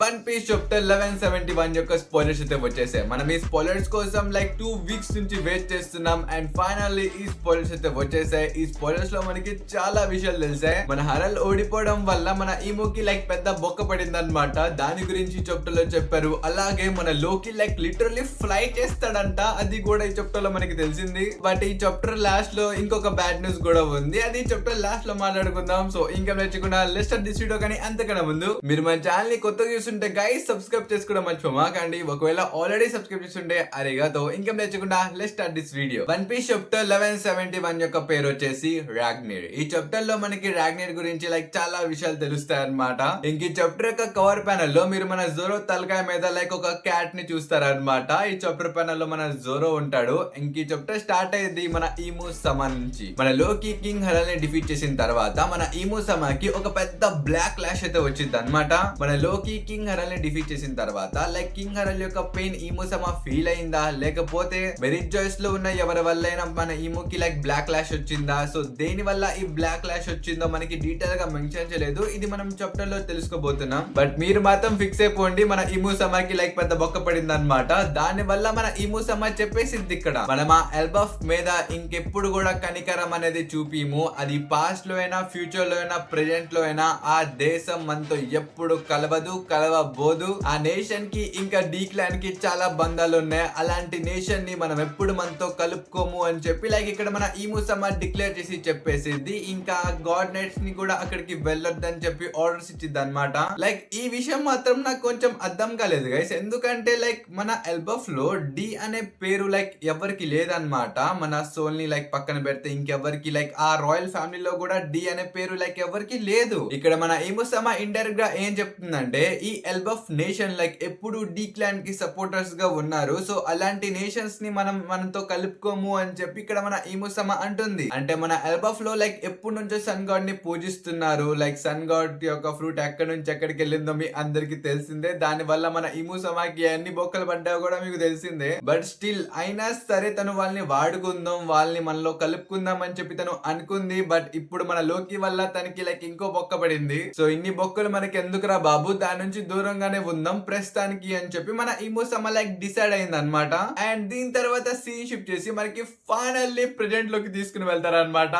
One Piece chapter 1171 యొక్క spoilers అయితే వచ్చేసాయి. మనం ఈ స్పాయిలర్స్ కోసం లైక్ 2 వీక్స్ నుంచి వెయిట్ చేస్తున్నాం అండ్ ఫైనల్లీ ఈ స్పాయిలర్స్ అయితే వచ్చేసాయి. ఈ స్పాయిలర్స్ లో మనకి చాలా విషయాలు తెలిసాయి. మన హరల్ ఓడిపోవడం వల్ల మన ఈమోకి లైక్ పెద్ద బొక్క పడింది అనమాట. దాని గురించి చాప్టర్ లో చెప్పారు. అలాగే మన లోకి లైక్ లిటరల్లీ ఫ్లై చేస్తాడంట, అది కూడా ఈ చాప్టర్ లో మనకి తెలిసింది. బట్ ఈ చాప్టర్ లాస్ట్ లో ఇంకొక బ్యాడ్ న్యూస్ కూడా ఉంది, అది చాప్టర్ లాస్ట్ లో మాట్లాడుకుందాం. సో ఇంకా నచ్చకుండా లెట్స్ స్టార్ట్ దిస్ వీడియో. కానీ అంతకన్నా ముందు మీరు మన ఛానల్ ని కొత్తగా చూస్తుంటే గైస్ సబ్స్క్రైబ్ చేసుకోవడం మర్చిపోమాకండి. ఒకవేళ ఆల్రెడీ సబ్స్క్రైబ్ చేస్తుంటే అరిగాతో ఇంకా నచ్చకుండా let's start this video. One Piece chapter 1171 యొక్క పేరు వచ్చేసి రాగ్నీర్. ఈ చాప్టర్ లో మనకి రాగ్నీర్ గురించి లైక్ చాలా విషయాలు తెలుస్తాయి అన్నమాట. ఇంక ఈ చాప్టర్ యొక్క కవర్ ప్యానల్ లో మీరు మన జోరో తలకాయ మీద లైక్ ఒక క్యాట్ ని చూస్తారనమాట. ఈ చాప్టర్ ప్యానల్ లో మన జోరో ఉంటాడు. ఇంక ఈ చాప్టర్ స్టార్ట్ అయ్యింది మన ఈము సమా నుంచి. మన లోకి కింగ్ హరల్ ని డిఫీట్ చేసిన తర్వాత మన ఈము సమాకి ఒక పెద్ద బ్లాక్ క్లాష్ అయితే వచ్చింది అనమాట. మన లోకి కింగ్ హరల్ ని డిఫీట్ చేసిన తర్వాత లైక్ కింగ్ హరల్ యొక్క పెయిన్ ఈము సమా ఫీల్ అయిందా, లేకపోతే మెరిట్ జాయిస్ లో ఉన్న ఎవరి వల్ల అయినా మన ఈముకి లైక్ బ్లాక్ క్లాష్ వచ్చిందా? సో దేని వల్ల ఈ బ్లాక్ క్లాష్ వచ్చిందో మనకి డీటెయిల్ గా మెన్షన్ చేయలేదు. ఇది మనం చాప్టర్ లో తెలుసుకోబోతున్నాం. బట్ మీరు మాత్రం ఫిక్స్ అయిపోండి, మన ఈము సమాకి లైక్ పెద్ద బొక్క పడింది అనమాట. దాని వల్ల మన ఈము సమా చెప్పేసింది ఇక్కడ మనం ఆ ఎల్బఫ్ మీద ఇంకెప్పుడు కూడా కనికరం అనేది చూపిము. అది పాస్ట్ లో అయినా ఫ్యూచర్ లో అయినా ప్రెజెంట్ లో అయినా ఆ దేశం మనతో ఎప్పుడు కలవబోదు. ఆ నేషన్ కి ఇంకా డీ క్లాన్ కి చాలా బంధాలు ఉన్నాయి. అలాంటి నేషన్ ని మనం ఎప్పుడు మనతో కలుపుకోము అని చెప్పి లైక్ ఇక్కడ మన ఈము సమా డిక్లేర్ చేసి చెప్పేసింది. ఇంకా గాడ్ నైట్స్ ని కూడా అక్కడికి వెళ్ళొద్దని చెప్పి ఆర్డర్స్ ఇచ్చింది అనమాట. లైక్ ఈ విషయం మాత్రం నాకు కొంచెం అర్థం కాలేదు గైస్, ఎందుకంటే లైక్ మన ఎల్బఫ్ లో డి అనే పేరు లైక్ ఎవరికి లేదనమాట. మన సోల్ ని లైక్ పక్కన పెడితే ఇంకెవరికి లైక్ ఆ రాయల్ ఫ్యామిలీలో కూడా డి అనే పేరు లైక్ ఎవరికి లేదు. ఇక్కడ మన ఈము సమా ఇండైరెక్ట్ గా ఏం చెప్తుందంటే ఈ ఎల్బఫ్ నేషన్ లైక్ ఎప్పుడు డీ క్లాన్ కి సపోర్టర్స్ గా ఉన్నారు. సో అలాంటి నేషన్స్ ని మనతో కలుపుకోము అని చెప్పి ఇక్కడ మన ఈము సమా అంటుంది. అంటే మన ఎల్బఫ్ లో లైక్ ఎప్పుడు నుంచో సన్ గాడ్ ని పూజిస్తున్నారు. లైక్ సన్ గాడ్ యొక్క ఫ్రూట్ ఎక్కడి నుంచి ఎక్కడికి వెళ్ళిందో మీ అందరికి తెలిసిందే. దాని వల్ల మన ఈము సమాకి ఎన్ని బొక్కలు పడ్డాయో కూడా మీకు తెలిసిందే. బట్ స్టిల్ అయినా సరే తను వాళ్ళని వాడుకుందాం, వాళ్ళని మనలో కలుపుకుందాం అని చెప్పి తను అనుకుంది. బట్ ఇప్పుడు మన లోకి వల్ల తనకి లైక్ ఇంకో బొక్క పడింది. సో ఇన్ని బొక్కలు మనకి ఎందుకురా బాబు, దాని నుంచి దూరంగానే ఉందాం ప్రస్తుతానికి అని చెప్పి మన ఈము సమా లైక్ డిసైడ్ అయింది అనమాట. అండ్ దీని తర్వాత సీన్ షిఫ్ట్ చేసి మనకి ఫైనల్లీ ప్రెజెంట్ లోకి తీసుకుని వెళ్తారనమాట.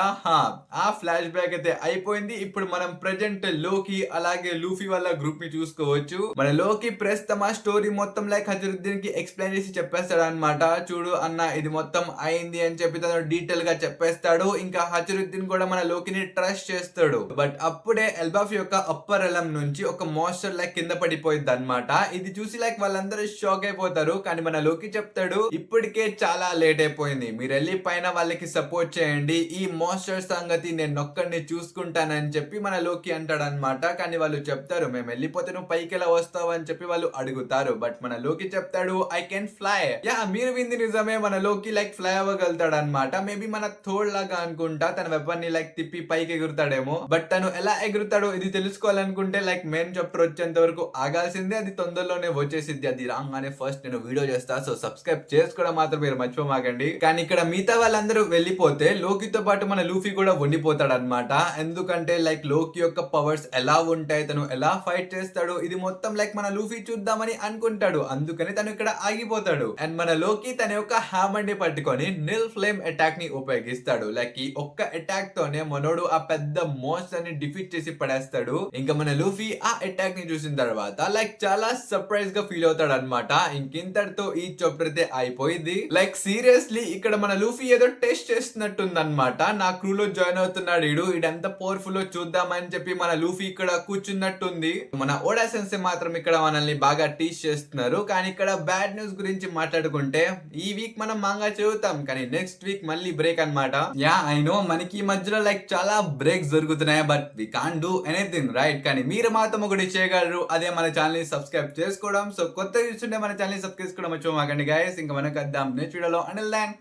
ఆ ఫ్లాష్ బ్యాక్ అయితే అయిపోయింది. ఇప్పుడు మనం ప్రెజెంట్ లోకి అలాగే లూఫీ వాళ్ళ గ్రూప్ ని చూసుకోవచ్చు. మన లోకి ప్రస్తుతం ఆ స్టోరీ మొత్తం లైక్ హజరుద్దీన్ కి ఎక్స్ప్లెయిన్ చేసి చెప్పేస్తాడు అనమాట. చూడు అన్న ఇది మొత్తం అయింది అని చెప్పి తను డీటెయిల్ గా చెప్పేస్తాడు. ఇంకా హజరుద్దీన్ కూడా మన లోకిని ట్రస్ట్ చేస్తాడు. బట్ అప్పుడే ఎల్బఫ్ యొక్క అప్పర్ ఎలం నుంచి ఒక మాస్టర్ లైక్ కింద పడిపోయింది అనమాట. ఇది చూసి లైక్ వాళ్ళందరూ షాక్ అయిపోతారు. కానీ మన లోకి చెప్తాడు ఇప్పటికే చాలా లేట్ అయిపోయింది, మీరు వెళ్ళి పైన వాళ్ళకి సపోర్ట్ చేయండి, ఈ మాస్టర్ సంగతి నేను ఒక్కడిని చూసుకుంటానని చెప్పి మన లోకి అంటాడు అనమాట. కానీ వాళ్ళు చెప్తారు మేము వెళ్ళిపోతే నువ్వు పైకి ఎలా వస్తావు అని చెప్పి వాళ్ళు అడుగుతారు. బట్ మన లోకి చెప్తాడు ఐ కెన్ ఫ్లై. యా మీరు వింది నిజమే, మన లోకి లైక్ ఫ్లై అవ్వగలుగుతాడు అనమాట. మేబీ మన థోడ్ లాగా అనుకుంటా తన వెపన్ ని లైక్ తిప్పి పైకి ఎగురుతాడేమో. బట్ తను ఎలా ఎగురుతాడో ఇది తెలుసుకోవాలనుకుంటే లైక్ మెయిన్ చాప్టర్ వచ్చేంత వరకు ఆగాల్సిందే. అది తొందరలోనే వచ్చేసింది. అది రాగానే ఫస్ట్ నేను వీడియో చేస్తా. సో సబ్స్క్రైబ్ చేసుకోవడం మాత్రం మీరు మర్చిపోమాకండి. కానీ ఇక్కడ మిగతా వాళ్ళందరూ వెళ్ళిపోతే లోకితో పాటు మన లూఫీ కూడా ఉండిపోతాడు అనమాట. ఎందుకంటే లైక్ లోకి యొక్క పవర్స్ ఎలా ఉంటాయి, తను ఎలా ఫైట్ చేస్తాడు, ఇది మొత్తం లైక్ మన లూఫీ చూద్దామని అనుకుంటాడు. అందుకని తను ఇక్కడ ఆగిపోతాడు. అండ్ మన లోకి తన యొక్క హ్యామర్ ని పట్టుకొని నిల్ ఫ్లేమ్ అటాక్ ని ఉపయోగిస్తాడు. లైక్ ఈ ఒక్క అటాక్ తోనే మనోడు ఆ పెద్ద మోన్స్టర్ ని డిఫీట్ చేసి పడేస్తాడు. ఇంకా మన లూఫీ ఆ అటాక్ ని చూసిన తర్వాత లైక్ చాలా సర్ప్రైజ్ గా ఫీల్ అవుతాడు అనమాట. ఇంకింతటితో ఈ చాప్టర్ అయితే అయిపోయింది. లైక్ సీరియస్లీ ఇక్కడ మన లూఫీ ఏదో టెస్ట్ చేస్తున్నట్టుంది అనమాట. నా క్రూ లో జాయిన్ అవుతున్నాడు ఇడంత పవర్ఫుల్ చూద్దామని చెప్పి మన లూఫీ ఇక్కడ కూర్చున్నట్టుంది. మన ఓడా సెన్సే మాత్రం ఇక్కడ మనల్ని బాగా టీచ్ చేస్తున్నారు. కానీ ఇక్కడ బ్యాడ్ న్యూస్ గురించి మాట్లాడుకుంటే ఈ వీక్ మనం మాంగా చదువుతాం, కానీ నెక్స్ట్ వీక్ మళ్ళీ బ్రేక్ అనమాట. యా ఐ నో మనకి ఈ మధ్యలో లైక్ చాలా బ్రేక్స్ జరుగుతున్నాయి, but we can't do anything right. కానీ మీరు మాత్రం ఒకటి చేయగలరు, అదే మన ఛానల్ ని సబ్స్క్రైబ్ చేసుకోవడం. సో కొత్త చూస్తుంటే మన ఛానల్ ని సబ్స్క్రైబ్ చేసుకోవడం మర్చిపోమాకండి గైస్. ఇంకా మనకు అద్దాం నెక్స్ట్ వీడియోలో. Until then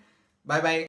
bye by.